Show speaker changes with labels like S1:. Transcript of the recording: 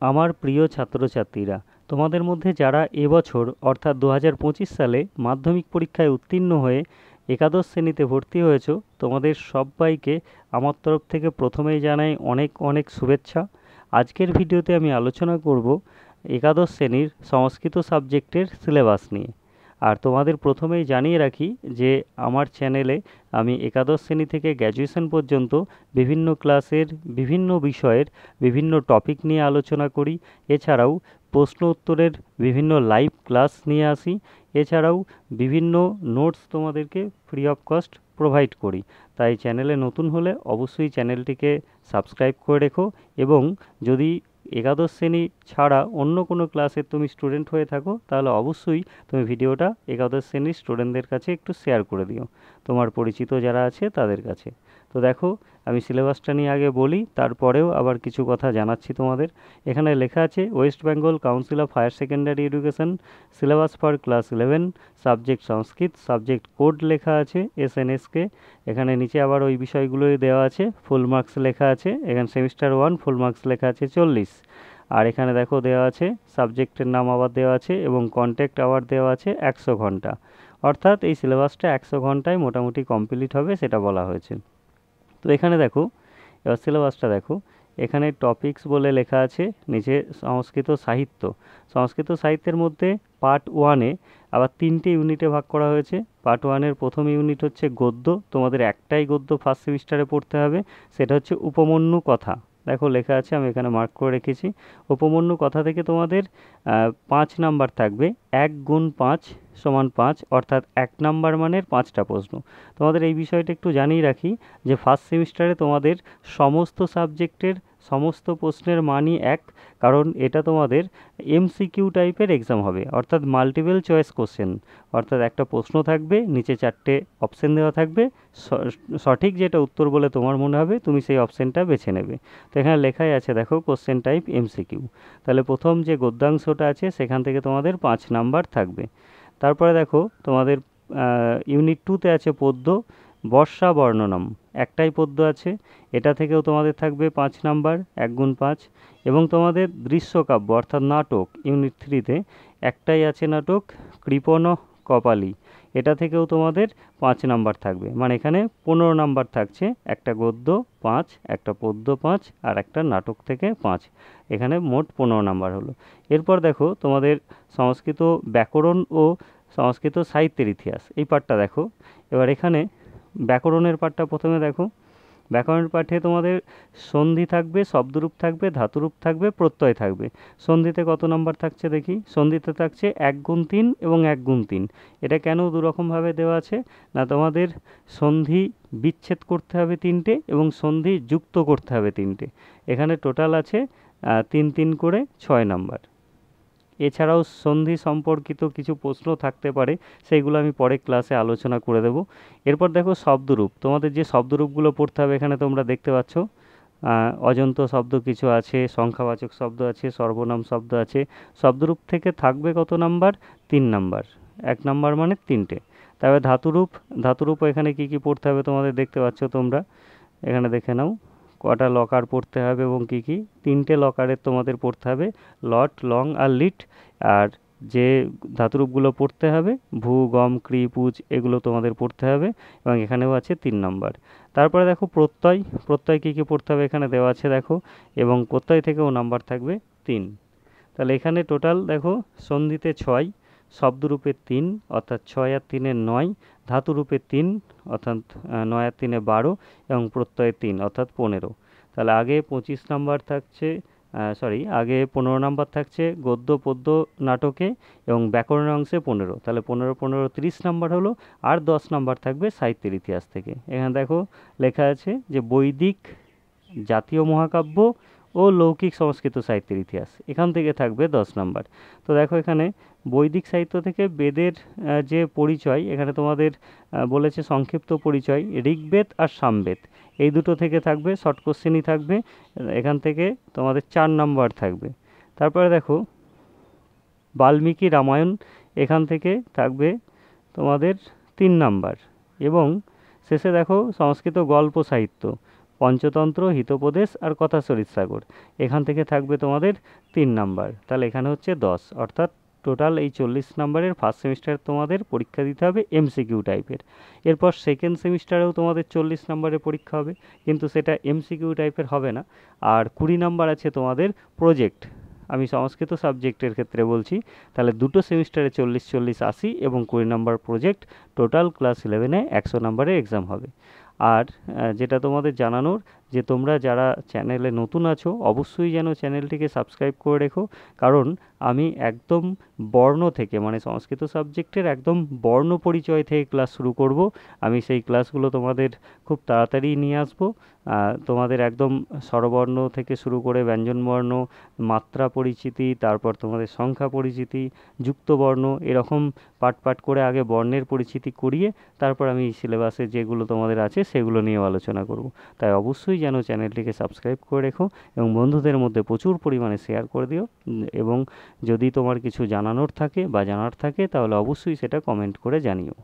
S1: আমার প্রিয় ছাত্রছাত্রীরা, তোমাদের মধ্যে যারা এবছর অর্থাৎ 2025 সালে মাধ্যমিক পরীক্ষায় উত্তীর্ণ হয়ে একাদশ শ্রেণীতে ভর্তি হয়েছো, তোমাদের সবাইকে আমার তরফ থেকে প্রথমেই জানাই অনেক অনেক শুভেচ্ছা। আজকের ভিডিওতে আমি আলোচনা করব একাদশ শ্রেণীর সংস্কৃত সাবজেক্টের সিলেবাস নিয়ে। আর তোমাদের প্রথমেই জানিয়ে রাখি যে আমার চ্যানেলে আমি একাদশ শ্রেণী থেকে গ্র্যাজুয়েশন পর্যন্ত বিভিন্ন ক্লাসের বিভিন্ন বিষয়ের বিভিন্ন টপিক নিয়ে আলোচনা করি। এছাড়াও প্রশ্ন উত্তরের বিভিন্ন লাইভ ক্লাস নিয়ে আসি। এছাড়াও বিভিন্ন নোটস তোমাদেরকে ফ্রি অফ কস্ট প্রোভাইড করি। তাই চ্যানেলে নতুন হলে অবশ্যই চ্যানেলটিকে সাবস্ক্রাইব করে রেখো, এবং যদি একাদশ শ্রেণী ছাড়া অন্য কোনো ক্লাসের তুমি স্টুডেন্ট হয়ে থাকো, তাহলে অবশ্যই তুমি ভিডিওটা একাদশ শ্রেণীর স্টুডেন্টদের কাছে একটু শেয়ার করে দিও, তোমার পরিচিত যারা আছে তাদের কাছে। তো দেখো, আমি সিলেবাসটা নিয়ে আগে বলি, তারপরেও আবার কিছু কথা জানাচ্ছি তোমাদের। এখানে লেখা আছে West Bengal council of higher secondary education, syllabus for class 11, subject Sanskrit, subject code লেখা আছে এসএনএসকে। এখানে নিচে আবার ওই বিষয়গুলোই দেওয়া আছে, ফুল মার্কস লেখা আছে। এখানে সেমিস্টার 1 ফুল মার্কস লেখা আছে 40। আর এখানে দেখো দেওয়া আছে সাবজেক্টের নাম আবার দেওয়া আছে, এবং কন্ট্যাক্ট আওয়ার দেওয়া আছে 100 ঘন্টা। অর্থাৎ এই সিলেবাসটা 100 ঘন্টায় মোটামুটি কমপ্লিট হবে, সেটা বলা হয়েছে। তো এখানে দেখো, এবার সিলেবাসটা দেখো। এখানে টপিকস বলে লেখা আছে নিচে সংস্কৃত সাহিত্য। সংস্কৃত সাহিত্যের মধ্যে পার্ট 1-এ আবার 3টে ইউনিটে ভাগ করা হয়েছে। পার্ট 1-এর প্রথম ইউনিট হচ্ছে গদ্য। তোমাদের একটাই গদ্য ফার্স্ট সেমিস্টারে পড়তে হবে, সেটা হচ্ছে উপমন্যু কথা। দেখো লেখা আছে, আমি এখানে মার্ক করে রেখেছি। উপমন্যু কথা থেকে তোমাদের 5 নাম্বার থাকবে। 1 গুণ 5 সমান 5, অর্থাৎ 1 নাম্বার মানের 5টা প্রশ্ন। তোমাদের এই বিষয়টা একটু জানিয়ে রাখি যে ফার্স্ট সেমিস্টারে তোমাদের সমস্ত সাবজেক্টের সমস্ত প্রশ্নের মানই এক, কারণ এটা তোমাদের এমসিকিউ টাইপের এক্সাম হবে, অর্থাৎ মাল্টিপল চয়েস কোশ্চেন। অর্থাৎ একটা প্রশ্ন থাকবে, নিচে 4টে অপশন দেওয়া থাকবে, সঠিক যেটা উত্তর বলে তোমার মনে হবে তুমি সেই অপশনটা বেছে নেবে। তো এখানে লেখাই আছে দেখো, কোশ্চেন টাইপ এমসিকিউ। তাহলে প্রথম যে গদ্যাংশটা আছে সেখান থেকে তোমাদের 5 নাম্বার থাকবে। তারপরে দেখো তোমাদের ইউনিট 2-তে আছে পদ্য, বর্ষা বর্ণনম। একটাই পদ্য আছে, এটা থেকেও তোমাদের থাকবে 5 নাম্বার, 1 গুণ 5। এবং তোমাদের দৃশ্যকাব্য অর্থাৎ নাটক ইউনিট 3-তে একটাই আছে নাটক, কৃপণ কপালী। এটা থেকেও তোমাদের 5 নাম্বার থাকবে, মানে এখানে 15 নাম্বার থাকছে। একটা গদ্য 5, একটা পদ্য 5, আর একটা নাটক থেকে 5। এখানে মোট 15 নাম্বার হলো। এরপর দেখো তোমাদের সংস্কৃত ব্যাকরণ ও সংস্কৃত সাহিত্যের ইতিহাস, এই পার্টটা দেখো। এবার এখানে ব্যাকরণের পার্টটা প্রথমে দেখো। ব্যাকরণের পাঠে তোমাদের সন্ধি থাকবে, শব্দরূপ থাকবে, ধাতুরূপ থাকবে, প্রত্যয় থাকবে। সন্ধিতে কত নাম্বার থাকছে দেখি। সন্ধিতে থাকছে 1 গুণ 3 এবং 1 গুণ 3। এটা কেন দুরকমভাবে দেওয়া আছে না, তোমাদের সন্ধি বিচ্ছেদ করতে হবে 3টে এবং সন্ধি যুক্ত করতে হবে 3টে। এখানে টোটাল আছে 3 3 করে 6 নাম্বার। এছাড়াও সন্ধি সম্পর্কিত কিছু প্রশ্ন থাকতে পারে, সেইগুলো আমি পরে ক্লাসে আলোচনা করে দেব। এরপর দেখো শব্দরূপ। তোমাদের যে শব্দরূপগুলো পড়তে হবে এখানে তোমরা দেখতে পাচ্ছ, অজন্ত শব্দ কিছু আছে, সংখ্যাবাচক শব্দ আছে, সর্বনাম শব্দ আছে। শব্দরূপ থেকে থাকবে কত নাম্বার? 3 নাম্বার। 1 নাম্বার মানে 3টে। তবে ধাতুরূপ, ধাতুরূপ এখানে কি কি পড়তে হবে তোমাদের দেখতে পাচ্ছ তোমরা, এখানে দেখে নাও কটা লকার পড়তে হবে এবং কি কি। 3টে লকারের তোমাদের পড়তে হবে, লট, লং আর লিট। আর যে ধাতুরূপগুলো পড়তে হবে ভূ, গম, ক্রি, পুজ, এগুলো তোমাদের পড়তে হবে, এবং এখানেও আছে 3 নাম্বার। তারপরে দেখো প্রত্যয়। প্রত্যয় কী কী পড়তে হবে এখানে দেওয়া আছে দেখো, এবং প্রত্যয় থেকেও নাম্বার থাকবে 3। তাহলে এখানে টোটাল দেখো, সন্ধিতে 6, শব্দরূপে 3 অর্থাৎ 6 আর 3-এ 9, ধাতুরূপে 3 অর্থাৎ 9 আর 3-এ 12, এবং প্রত্যয়ে 3 অর্থাৎ 15। তাহলে আগে 25 নাম্বার থাকছে, আগে 15 নাম্বার থাকছে গদ্য পদ্য নাটকে, এবং ব্যাকরণের অংশে 15। তাহলে 15 15 30 নাম্বার হলো। আর 10 নাম্বার থাকবে সাহিত্যের ইতিহাস থেকে। এখানে দেখো লেখা আছে যে বৈদিক, জাতীয় মহাকাব্য ও লৌকিক সংস্কৃত সাহিত্যের ইতিহাস, এখান থেকে থাকবে 10 নাম্বার। তো দেখো এখানে বৈদিক সাহিত্য থেকে বেদের যে পরিচয়, এখানে তোমাদের বলেছে সংক্ষিপ্ত পরিচয়, ঋগ্বেদ আর সামবেদ, এই দুটো থেকে থাকবে, শর্ট কোশ্চেনই থাকবে। এখান থেকে তোমাদের 4 নাম্বার থাকবে। তারপরে দেখো বাল্মীকি রামায়ণ, এখান থেকে থাকবে তোমাদের 3 নাম্বার। এবং শেষে দেখো সংস্কৃত গল্প সাহিত্য, পঞ্চতন্ত্র, হিতোপদেশ আর কথাশরীর সাগর। এখান থেকে থাকবে তোমাদের 3 নাম্বার, তাহলে এখানে হচ্ছে 10, অর্থাৎ টোটাল এই 40 নাম্বারের ফার্স্ট সেমিস্টার তোমাদের পরীক্ষা দিতে হবে এমসিকিউ টাইপের। এরপর সেকেন্ড সেমিস্টারেও তোমাদের 40 নাম্বারের পরীক্ষা হবে, কিন্তু সেটা এমসিকিউ টাইপের হবে না। আর 20 নাম্বার আছে তোমাদের প্রজেক্ট, আমি সংস্কৃত সাবজেক্টের ক্ষেত্রে বলছি। তাহলে দুটো সেমিস্টারে 40 40 80 এবং 20 নাম্বার প্রজেক্ট, টোটাল ক্লাস 11-এ 100 নাম্বারের এক্সাম হবে। আর যেটা তোমাদের জানানোর, যে তোমরা যারা চ্যানেলে নতুন আছো অবশ্যই যেন চ্যানেলটিকে সাবস্ক্রাইব করে রেখো, কারণ আমি একদম বর্ণ থেকে, মানে সংস্কৃত সাবজেক্টের একদম বর্ণ পরিচয় থেকে ক্লাস শুরু করব। আমি সেই ক্লাসগুলো তোমাদের খুব তাড়াতাড়ি নিয়ে আসবো। তোমাদের একদম স্বরবর্ণ থেকে শুরু করে ব্যঞ্জনবর্ণ, মাত্রা পরিচিতি, তারপর তোমাদের সংখ্যা পরিচিতি, যুক্তবর্ণ, এরকম পার্ট পার্ট করে আগে বর্ণের পরিচিতি করিয়ে তারপর আমি সিলেবাসে যেগুলো তোমাদের আছে সেগুলো নিয়েও আলোচনা করব। তাই অবশ্যই যেন চ্যানেলটিকে সাবস্ক্রাইব করে রেখো এবং বন্ধুদের মধ্যে প্রচুর পরিমাণে শেয়ার করে দিও। এবং যদি তোমার কিছু জানানোর থাকে বা জানার থাকে তাহলে অবশ্যই সেটা কমেন্ট করে জানিও।